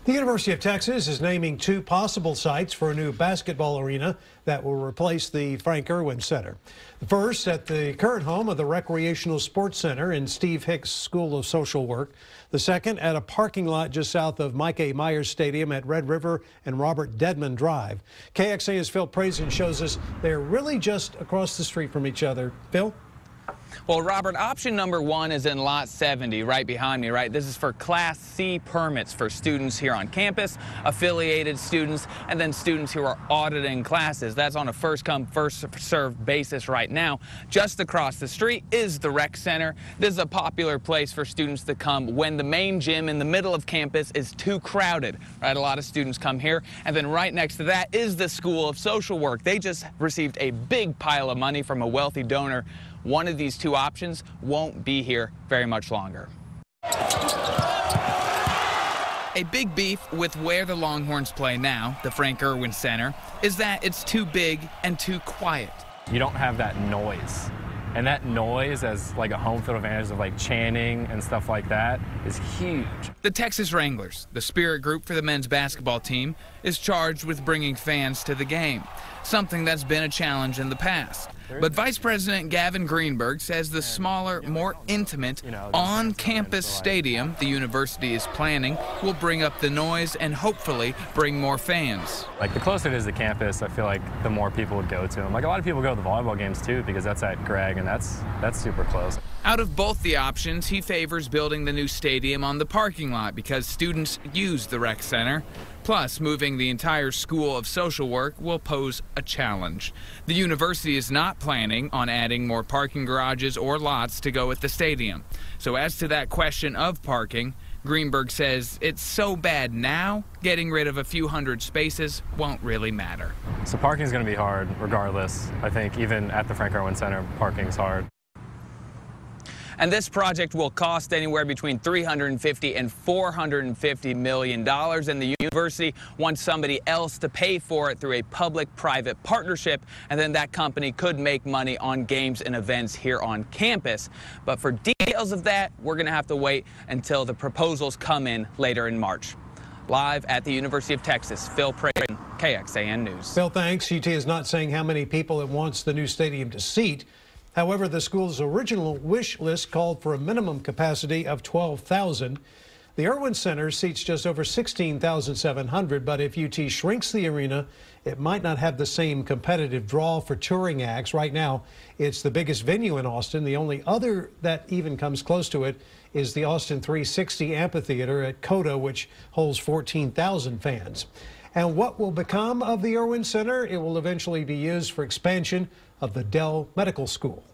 The University of Texas is naming two possible sites for a new basketball arena that will replace the Frank Erwin Center. The first at the current home of the Recreational Sports Center in Steve Hicks School of Social Work. The second at a parking lot just south of Mike A. Myers Stadium at Red River and Robert Dedman Drive. KXAN's Phil Prazen shows us they're really just across the street from each other. Phil? Well, Robert, option number one is in lot 70 right behind me, right? This is for Class C permits for students here on campus, affiliated students, and then students who are auditing classes. That's on a first-come, first-served basis right now. Just across the street is the rec center. This is a popular place for students to come when the main gym in the middle of campus is too crowded, right? A lot of students come here. And then right next to that is the School of Social Work. They just received a big pile of money from a wealthy donor. One of these two options won't be here very much longer. A big beef with where the Longhorns play now, the Frank Erwin Center, is that it's too big and too quiet. You don't have that noise. And that noise as like a home field advantage of like chanting and stuff like that is huge. The Texas Wranglers, the spirit group for the men's basketball team, is charged with bringing fans to the game, something that's been a challenge in the past. But Vice President Gavin Greenberg says the smaller, more intimate, on-campus stadium the university is planning will bring up the noise and hopefully bring more fans. Like the closer it is to campus, I feel like the more people would go to them. Like a lot of people go to the volleyball games too because that's at Gregg and that's super close. Out of both the options, he favors building the new stadium on the parking lot because students use the rec center. Plus, moving the entire School of Social Work will pose a challenge. The university is not planning on adding more parking garages or lots to go with the stadium. So as to that question of parking, Greenberg says it's so bad now, getting rid of a few hundred spaces won't really matter. So parking is going to be hard regardless. I think even at the Frank Erwin Center, parking is hard. And this project will cost anywhere between $350 and $450 million. And the university wants somebody else to pay for it through a public-private partnership. And then that company could make money on games and events here on campus. But for details of that, we're going to have to wait until the proposals come in later in March. Live at the University of Texas, Phil Prazen, KXAN News. Phil, thanks. UT is not saying how many people it wants the new stadium to seat. However, the school's original wish list called for a minimum capacity of 12,000. The Erwin Center seats just over 16,700, but if UT shrinks the arena, it might not have the same competitive draw for touring acts. Right now, it's the biggest venue in Austin. The only other that even comes close to it is the Austin 360 Amphitheater at Coda, which holds 14,000 fans. And what will become of the Erwin Center? It will eventually be used for expansion of the Dell Medical School.